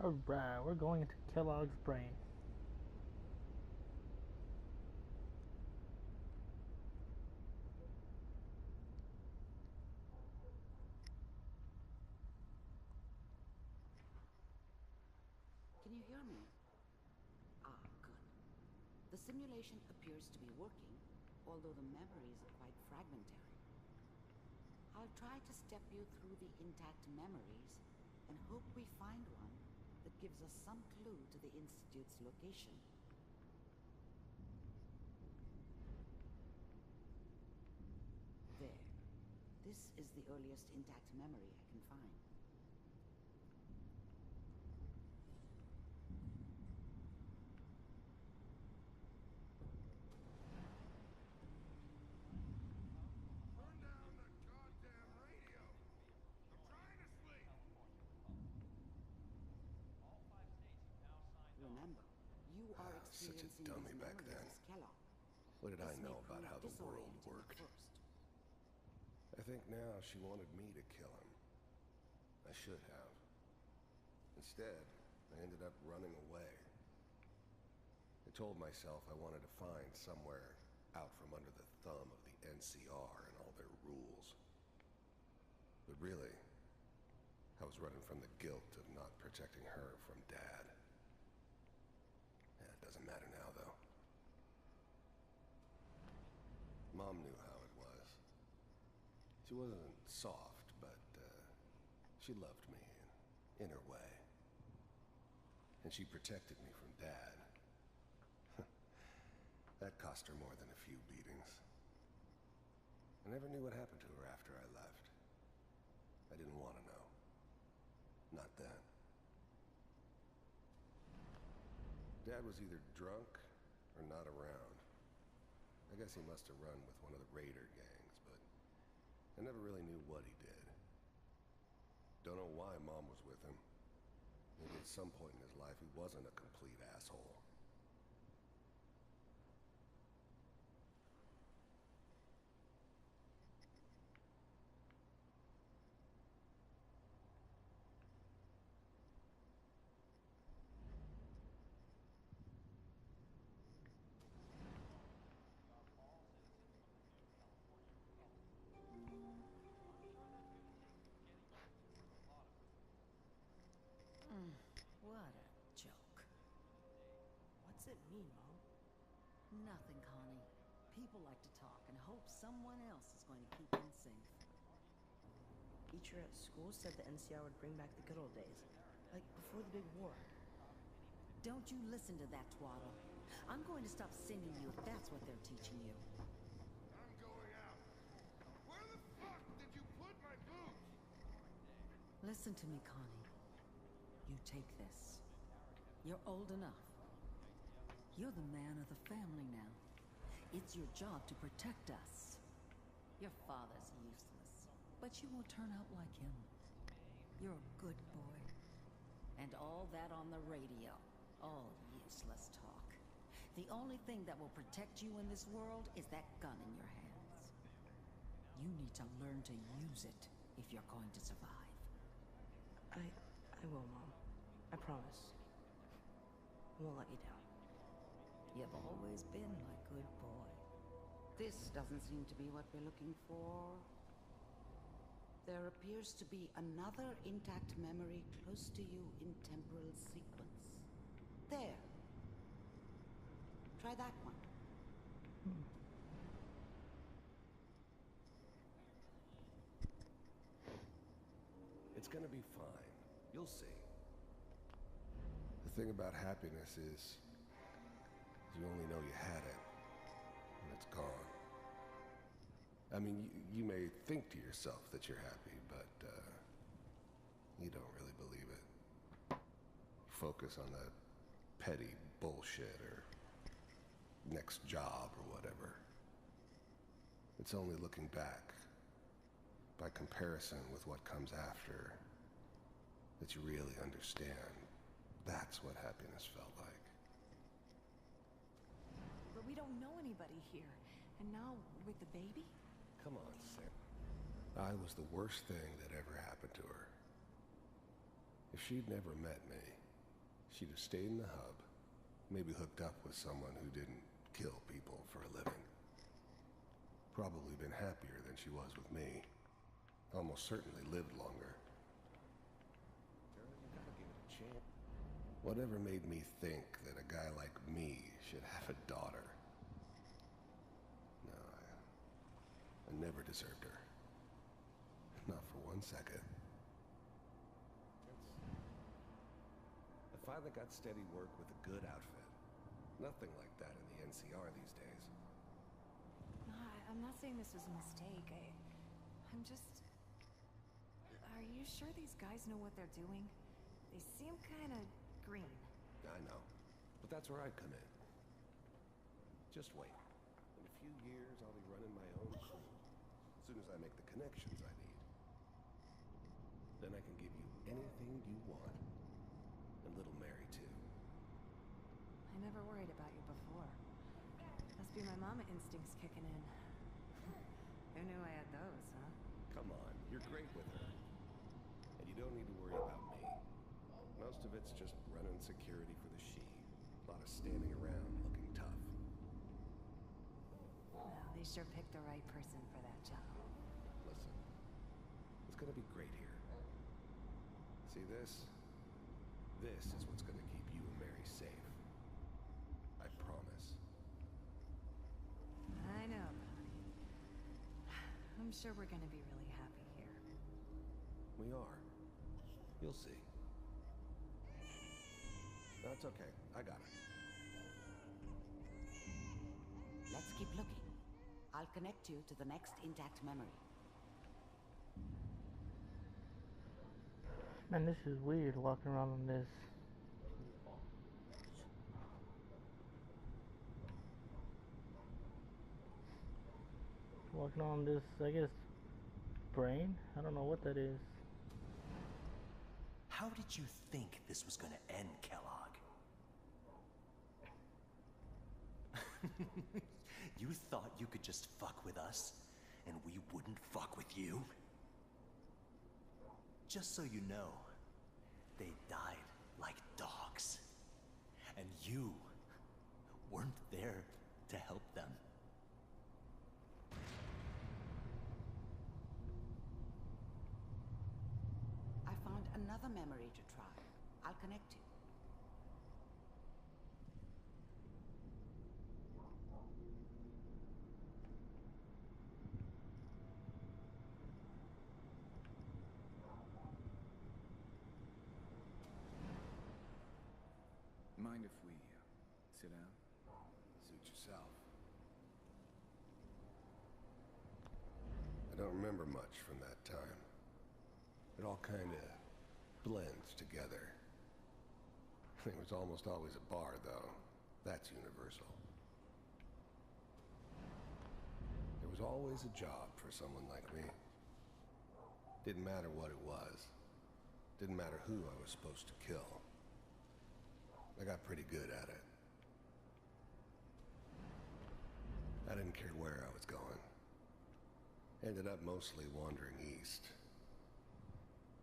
Alright, we're going into Kellogg's brain. Can you hear me? Ah, good. The simulation appears to be working, although the memories are quite fragmentary. I'll try to step you through the intact memories and hope we find one that gives us some clue to the Institute's location. There. This is the earliest intact memory I can find. Turn down the goddamn radio! I'm trying to sleep! Remember, you are Such a experiencing dummy these back memories then. as Kellogg. What did I This may know about prove how the world disorienting at worked? first. I think now she wanted me to kill him. I should have. Instead, I ended up running away. I told myself I wanted to find somewhere out from under the thumb of the NCR and all their rules. But really, I was running from the guilt of not protecting her from Dad. Yeah, it doesn't matter now, though. Mom knew how it was. She wasn't soft, but she loved me in her way. And she protected me from Dad. That cost her more than a few beatings. I never knew what happened to her after I left. I didn't want to know. Not then. Dad was either drunk or not around. I guess he must have run with one of the raider gangs, but I never really knew what he did. Don't know why Mom was with him. Maybe at some point in his life he wasn't a complete asshole. What a joke. What's it mean, Mom? Nothing, Connie. People like to talk and hope someone else is going to keep them safe. Teacher at school said the NCR would bring back the good old days, like before the big war. Don't you listen to that twaddle. I'm going to stop sending you if that's what they're teaching you. I'm going out. Where the fuck did you put my boots? Listen to me, Connie. You take this. You're old enough. You're the man of the family now. It's your job to protect us. Your father's useless, but you won't turn out like him. You're a good boy. And all that on the radio, all useless talk. The only thing that will protect you in this world is that gun in your hands. You need to learn to use it if you're going to survive. I will, Mom. I promise. I won't let you down. You've always been my good boy. This doesn't seem to be what we're looking for. There appears to be another intact memory close to you in temporal sequence. There. Try that one. It's gonna be fine. You'll see. The thing about happiness is you only know you had it when it's gone. I mean, you may think to yourself that you're happy, but you don't really believe it. Focus on that petty bullshit or next job or whatever. It's only looking back, by comparison with what comes after, that you really understand. That's what happiness felt like. But we don't know anybody here. And now, with the baby? Come on, Sam. I was the worst thing that ever happened to her. If she'd never met me, she'd have stayed in the hub, maybe hooked up with someone who didn't kill people for a living. Probably been happier than she was with me. Almost certainly lived longer. You gotta give it a chance. Whatever made me think that a guy like me should have a daughter? No, I never deserved her. Not for 1 second. I finally got steady work with a good outfit. Nothing like that in the NCR these days. No, I'm not saying this was a mistake. I'm just... Are you sure these guys know what they're doing? They seem kind of green. I know, but that's where I come in. Just wait. In a few years, I'll be running my own crew. As soon as I make the connections I need. Then I can give you anything you want. And little Mary, too. I never worried about you before. Must be my mama instincts kicking in. Who knew I had those, huh? Come on, you're great with her. And you don't need to worry about me. Most of it's just running security for the she. A lot of standing around looking tough. Well, they sure picked the right person for that job. Listen, it's gonna be great here. See this? This is what's gonna keep you and Mary safe. I promise. I know, Connie. I'm sure we're gonna be really happy here. We are. You'll see. That's okay. I got it. Let's keep looking. I'll connect you to the next intact memory. Man, this is weird walking around on this. Walking on this, I guess, brain? I don't know what that is. How did you think this was gonna end, Kellogg? You thought you could just fuck with us, and we wouldn't fuck with you? Just so you know, they died like dogs. And you weren't there to help them. I found another memory to try. I'll connect you. Mind if we sit down? Suit yourself. I don't remember much from that time. It all kind of blends together. It was almost always a bar, though. That's universal. There was always a job for someone like me. Didn't matter what it was. Didn't matter who I was supposed to kill. I got pretty good at it. I didn't care where I was going. Ended up mostly wandering east.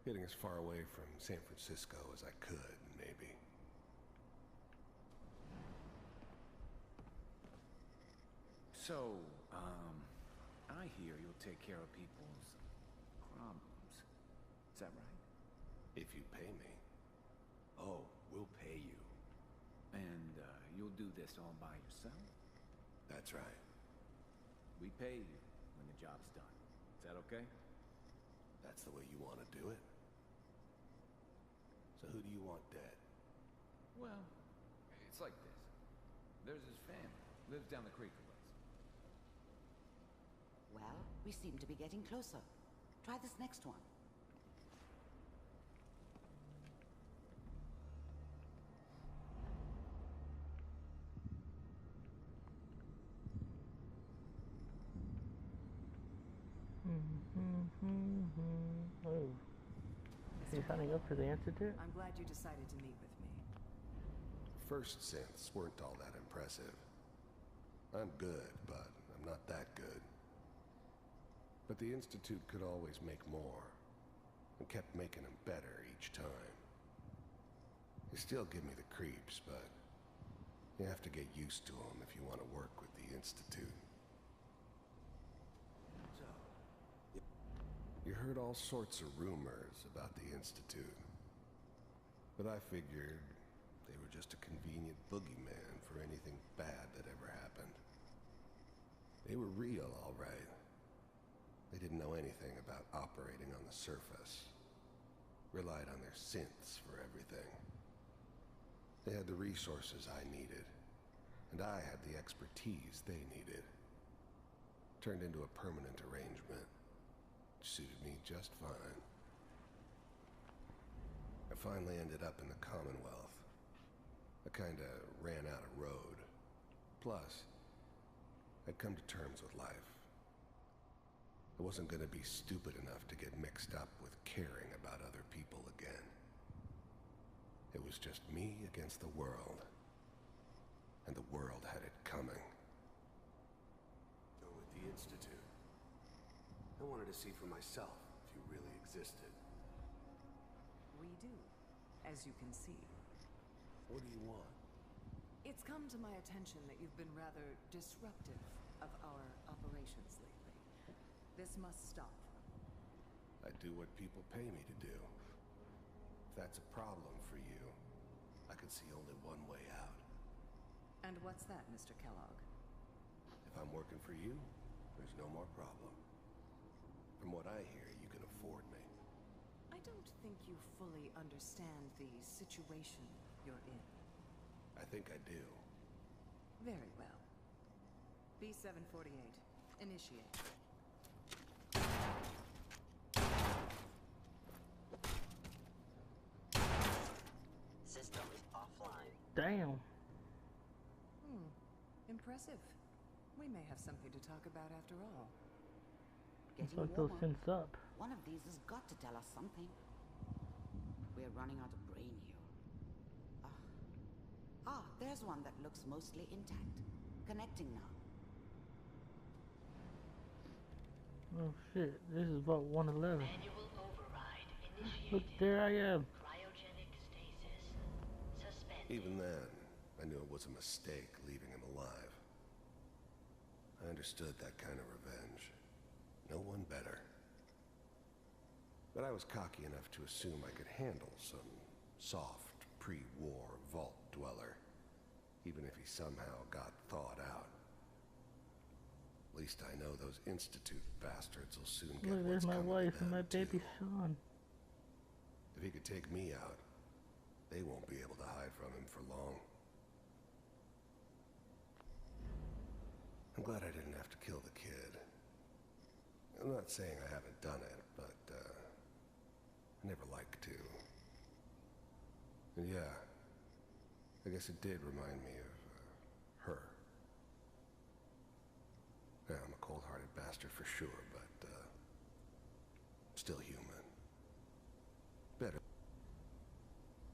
Getting as far away from San Francisco as I could, maybe. So, I hear you'll take care of people's problems. Is that right? If you pay me. Oh, we'll pay you. And, you'll do this all by yourself? That's right. We pay you when the job's done. Is that okay? That's the way you want to do it. So who do you want dead? Well, it's like this. There's his family. Lives down the creek a ways. Well, we seem to be getting closer. Try this next one. Oh. Are you signing up for the Institute? I'm glad you decided to meet with me. First synths weren't all that impressive. I'm good, but I'm not that good. But the Institute could always make more, and kept making them better each time. They still give me the creeps, but you have to get used to them if you want to work with the Institute. So, you heard all sorts of rumors about the Institute, but I figured they were just a convenient boogeyman for anything bad that ever happened. They were real, all right. They didn't know anything about operating on the surface. Relied on their synths for everything. They had the resources I needed, and I had the expertise they needed. Turned into a permanent arrangement. Suited me just fine. I finally ended up in the Commonwealth. I kinda ran out of road. Plus, I'd come to terms with life. I wasn't gonna be stupid enough to get mixed up with caring about other people again. It was just me against the world. And the world had it coming. So with the Institute, I wanted to see for myself if you really existed. We do, as you can see. What do you want? It's come to my attention that you've been rather disruptive of our operations lately. This must stop. I do what people pay me to do. If that's a problem for you, I can see only one way out. And what's that, Mr. Kellogg? If I'm working for you, there's no more problem. From what I hear, you can afford me. I don't think you fully understand the situation you're in. I think I do. Very well. B-748, initiate. System offline. Damn. Impressive. We may have something to talk about after all. Let's Getting fuck those warmer. synths up. One of these has got to tell us something. We're running out of brain here. There's one that looks mostly intact. Connecting now. Oh shit, this is about 111. Manual override initiated. Look, there I am. Cryogenic stasis suspended. Even then, I knew it was a mistake leaving him alive. I understood that kind of revenge. No one better. But I was cocky enough to assume I could handle some soft, pre-war vault dweller, even if he somehow got thawed out. At least I know those Institute bastards will soon get Look, there's what's my coming wife to and my them, baby too. Sean. If he could take me out, they won't be able to hide from him for long. I'm glad I didn't have to kill the kid. I'm not saying I haven't done it, but, I never like to. And yeah, I guess it did remind me of, her. Yeah, I'm a cold-hearted bastard for sure, but, still human. Better.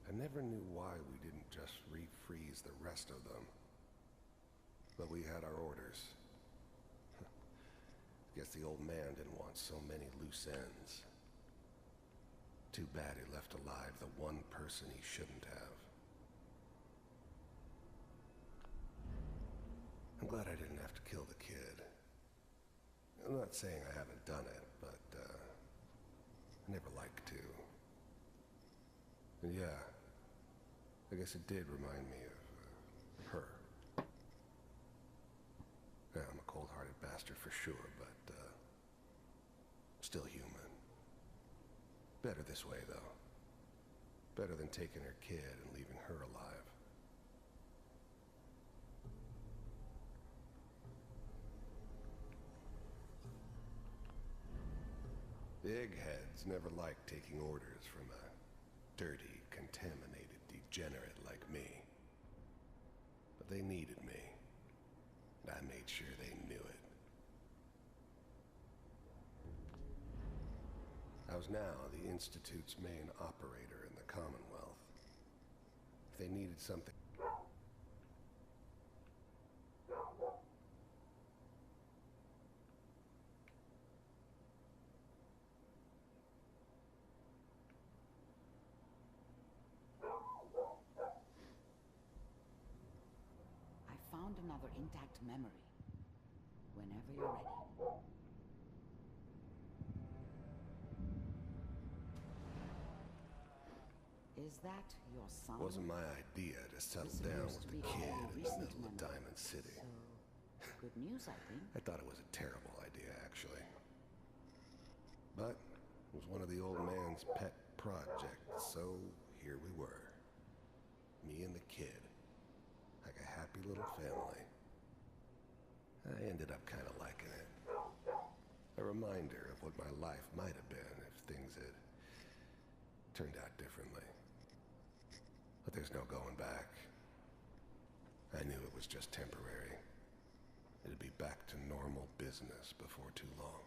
I never knew why we didn't just refreeze the rest of them. But we had our orders. Guess the old man didn't want so many loose ends. Too bad he left alive the one person he shouldn't have. I'm glad I didn't have to kill the kid. I'm not saying I haven't done it, but, I never like to. And yeah, I guess it did remind me of, her. Yeah, I'm a cold-hearted bastard for sure, but, still human. Better this way, though. Better than taking her kid and leaving her alive. The eggheads never liked taking orders from a dirty, contaminated degenerate like me. But they needed me, and I made sure they knew it. I was now the Institute's main operator in the Commonwealth. If they needed something... found another intact memory. Whenever you're ready. Is that your son? It wasn't my idea to settle down with the kid in the middle of Diamond City. So, good news, I think. I thought it was a terrible idea, actually. But it was one of the old man's pet projects, so here we were. Me and the kid. Like a happy little family. I ended up kind of liking it. A reminder of what my life might have been if things had turned out differently. But there's no going back. I knew it was just temporary. It'd be back to normal business before too long.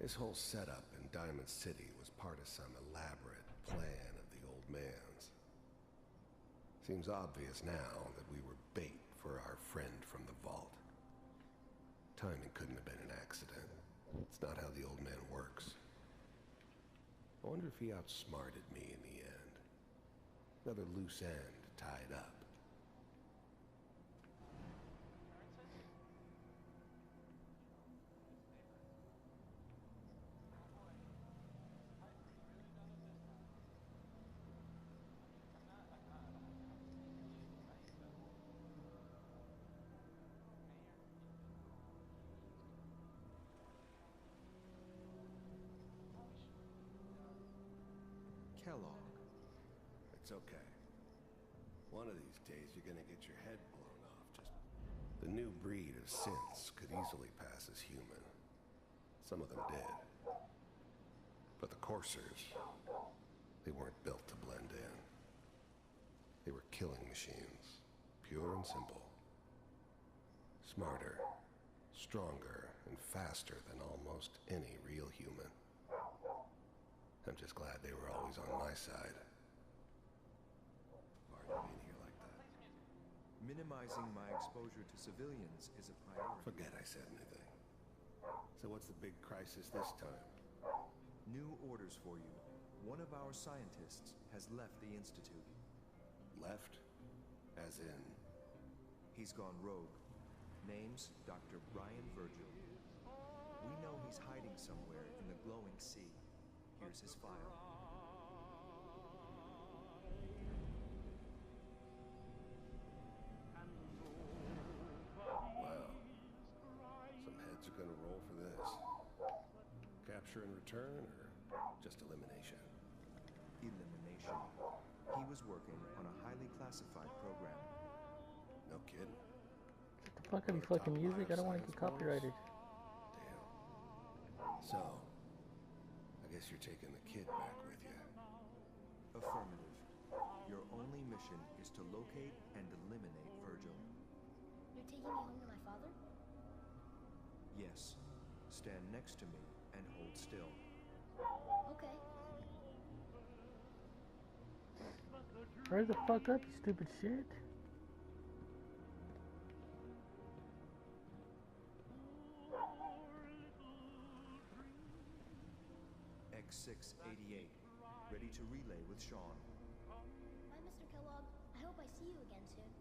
This whole setup in Diamond City was part of some elaborate plan of the old man's. Seems obvious now that we were bait for our friend from the vault. Timing couldn't have been an accident. It's not how the old man works. I wonder if he outsmarted me in the end. Another loose end tied up. Kellogg. It's okay. One of these days you're gonna get your head blown off. Just the new breed of synths could easily pass as human. Some of them did. But the coursers, they weren't built to blend in. They were killing machines, pure and simple. Smarter, stronger, and faster than almost any real human. I'm just glad they were always on my side. Pardon being here like that. Minimizing my exposure to civilians is a priority. Forget I said anything. So what's the big crisis this time? New orders for you. One of our scientists has left the Institute. Left? As in? He's gone rogue. Name's Dr. Brian Virgil. We know he's hiding somewhere in the glowing sea. Here's his file. Wow. Some heads are gonna roll for this. Capture and return, or just elimination? Elimination. He was working on a highly classified program. No kidding. Shut the fuck up, you fucking music. I don't want to get copyrighted. Damn. So, I guess you're taking the kid back with you. Affirmative. Your only mission is to locate and eliminate Virgil. You're taking me home to my father? Yes. Stand next to me and hold still. Okay. Hurry the fuck up, you stupid shit. X688. Ready to relay with Sean. Bye, Mr. Kellogg. I hope I see you again soon.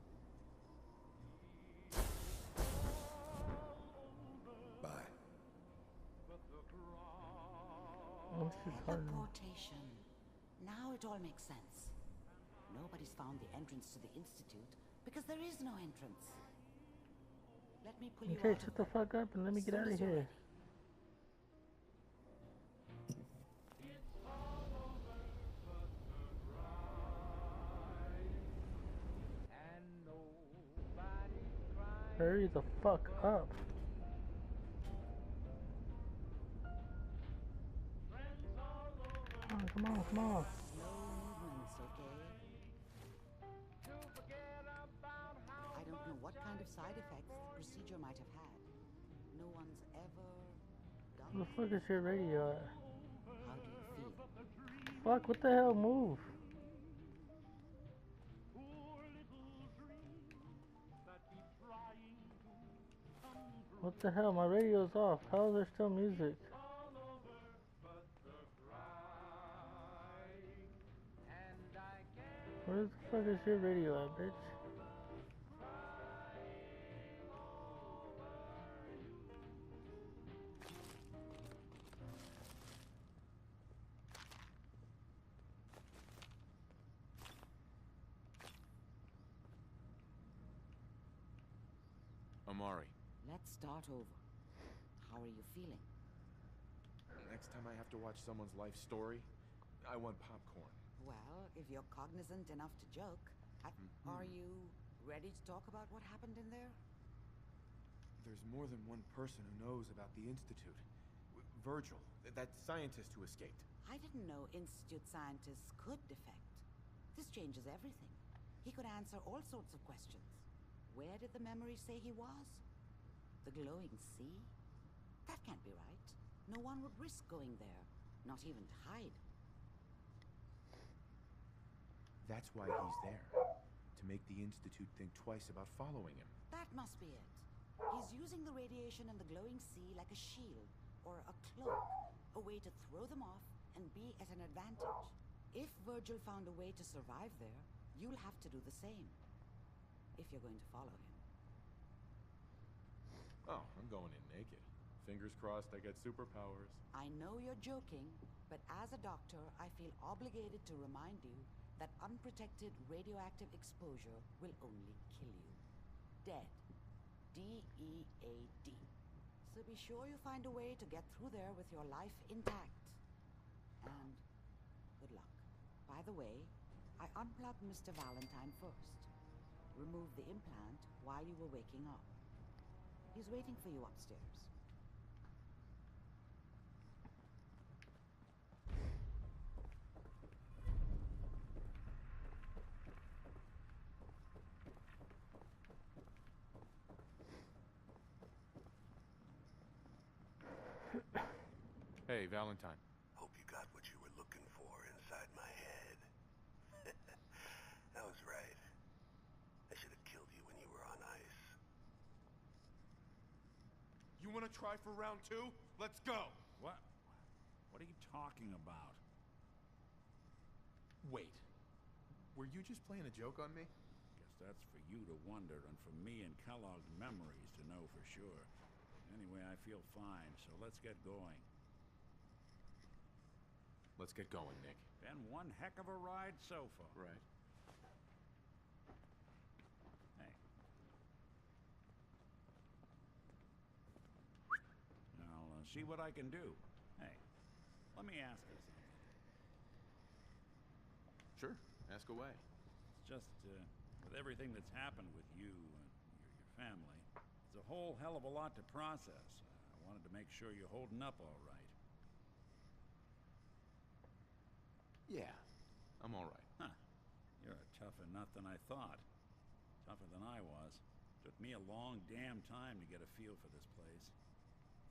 Bye. Oh, this is hard. Teleportation. Now it all makes sense. Nobody's found the entrance to the Institute because there is no entrance. Let me pull you Okay, out shut the fuck up and let me get out of here. Hurry the fuck up. Come on, come on, come on. Slow movements, okay? I don't know what kind of side effects the procedure might have had. No one's ever done Where the fuck is your radio at? How do you feel? Fuck, what the hell? Move. What the hell? My radio's off. How is there still music? Where the fuck is your radio at, bitch? Amari. Let's start over. How are you feeling? Next time I have to watch someone's life story, I want popcorn. Well, if you're cognizant enough to joke, are you ready to talk about what happened in there? There's more than one person who knows about the Institute. Virgil, that scientist who escaped. I didn't know Institute scientists could defect. This changes everything. He could answer all sorts of questions. Where did the memory say he was? The glowing sea? That can't be right. No one would risk going there, not even to hide. That's why he's there. To make the Institute think twice about following him. That must be it. He's using the radiation in the glowing sea like a shield, or a cloak, a way to throw them off and be at an advantage. If Virgil found a way to survive there, you'll have to do the same. If you're going to follow him. Oh, I'm going in naked. Fingers crossed I get superpowers. I know you're joking, but as a doctor, I feel obligated to remind you that unprotected radioactive exposure will only kill you. Dead. D-E-A-D. So be sure you find a way to get through there with your life intact. And good luck. By the way, I unplugged Mr. Valentine first. Removed the implant while you were waking up. He's waiting for you upstairs. Hey, Valentine. Hope you got what you were looking for inside my head. I was right. I should have killed you when you were on ice. You want to try for round 2? Let's go! What? What are you talking about? Wait. Were you just playing a joke on me? Guess that's for you to wonder, and for me and Kellogg's memories to know for sure. Anyway, I feel fine, so let's get going. Let's get going, Nick. Been one heck of a ride so far. Right. Hey. I'll see what I can do. Hey, let me ask you something. Sure, ask away. It's just, with everything that's happened with you and your family, it's a whole hell of a lot to process. I wanted to make sure you're holding up all right. Yeah, I'm all right. Huh. You're a tougher nut than I thought. Tougher than I was. Took me a long damn time to get a feel for this place.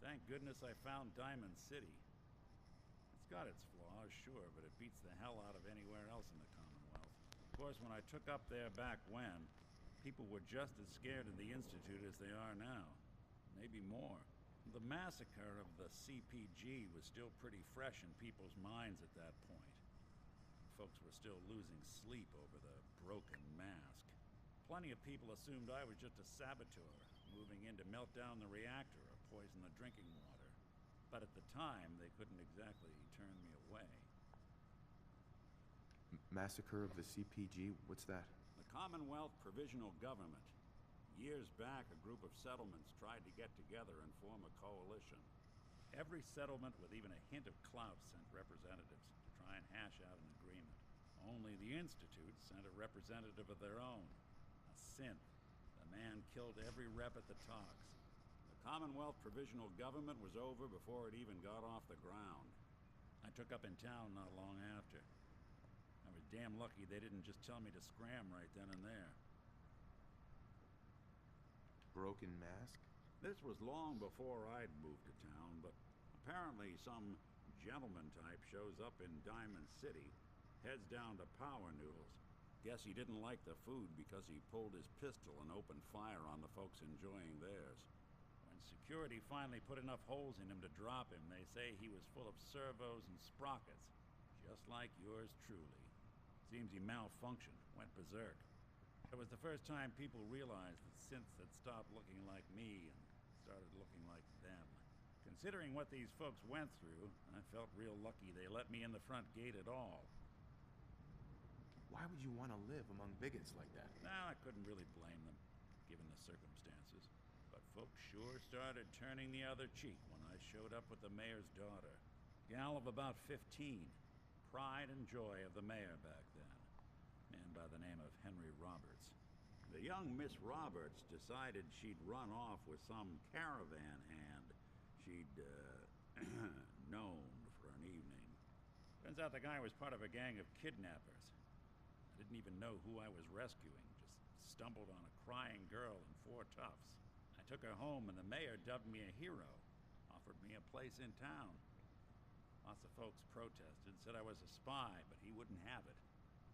Thank goodness I found Diamond City. It's got its flaws, sure, but it beats the hell out of anywhere else in the Commonwealth. Of course, when I took up there back when, people were just as scared of the Institute as they are now. Maybe more. The massacre of the CPG was still pretty fresh in people's minds at that point. Folks were still losing sleep over the broken mask. Plenty of people assumed I was just a saboteur, moving in to melt down the reactor or poison the drinking water. But at the time, they couldn't exactly turn me away. Massacre of the CPG? What's that? The Commonwealth Provisional Government. Years back, a group of settlements tried to get together and form a coalition. Every settlement with even a hint of clout sent representatives to try and hash out an agreement. Only the Institute sent a representative of their own. A synth. The man killed every rep at the talks. The Commonwealth Provisional Government was over before it even got off the ground. I took up in town not long after. I was damn lucky they didn't just tell me to scram right then and there. Broken mask? This was long before I'd moved to town, but apparently some gentleman type shows up in Diamond City, heads down to Power Noodles. Guess he didn't like the food because he pulled his pistol and opened fire on the folks enjoying theirs. When security finally put enough holes in him to drop him, they say he was full of servos and sprockets, just like yours truly. Seems he malfunctioned, went berserk. It was the first time people realized that synths had stopped looking like me and started looking like them. Considering what these folks went through, I felt real lucky they let me in the front gate at all. Why would you want to live among bigots like that? Nah, I couldn't really blame them, given the circumstances. But folks sure started turning the other cheek when I showed up with the mayor's daughter. Gal of about 15. Pride and joy of the mayor back then. Man by the name of Henry Roberts. The young Miss Roberts decided she'd run off with some caravan hand she'd, known for an evening. Turns out the guy was part of a gang of kidnappers. I didn't even know who I was rescuing, just stumbled on a crying girl and 4 toughs. I took her home and the mayor dubbed me a hero, offered me a place in town. Lots of folks protested, said I was a spy, but he wouldn't have it.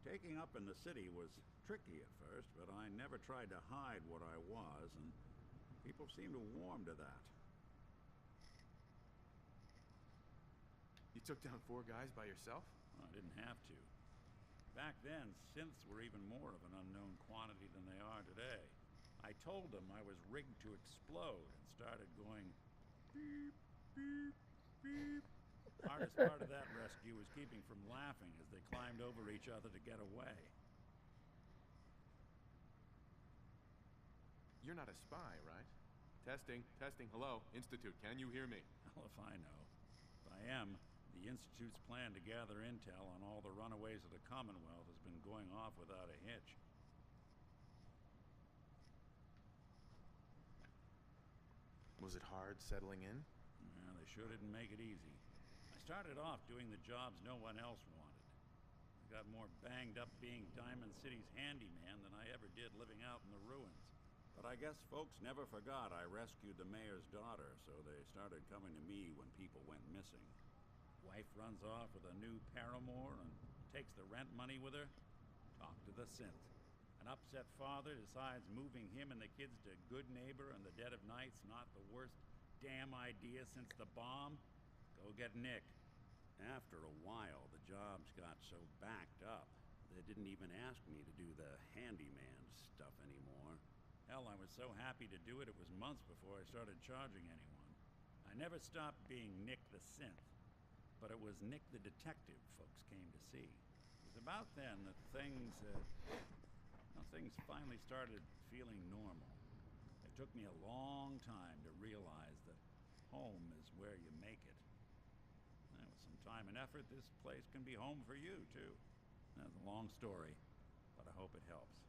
Taking up in the city was tricky at first, but I never tried to hide what I was, and people seemed to warm to that. You took down 4 guys by yourself? Well, I didn't have to. Back then, synths were even more of an unknown quantity than they are today. I told them I was rigged to explode and started going beep, beep, beep. Hardest part of that rescue was keeping from laughing as they climbed over each other to get away. You're not a spy, right? Testing, hello, Institute, can you hear me? Hell if I know. If I am, the Institute's plan to gather intel on all the runaways of the Commonwealth has been going off without a hitch. Was it hard settling in? Yeah, they sure didn't make it easy. I started off doing the jobs no one else wanted. I got more banged up being Diamond City's handyman than I ever did living out in the ruins. But I guess folks never forgot I rescued the mayor's daughter, so they started coming to me when people went missing. Wife runs off with a new paramour and takes the rent money with her. Talk to the synth. An upset father decides moving him and the kids to Good Neighbor in the dead of night's not the worst damn idea since the bomb. Go get Nick. After a while, the jobs got so backed up, they didn't even ask me to do the handyman stuff anymore. Hell, I was so happy to do it, it was months before I started charging anyone. I never stopped being Nick the synth, but it was Nick the detective folks came to see. It was about then that things finally started feeling normal. It took me a long time to realize that home is where you make it. And with some time and effort, this place can be home for you, too. That's a long story, but I hope it helps.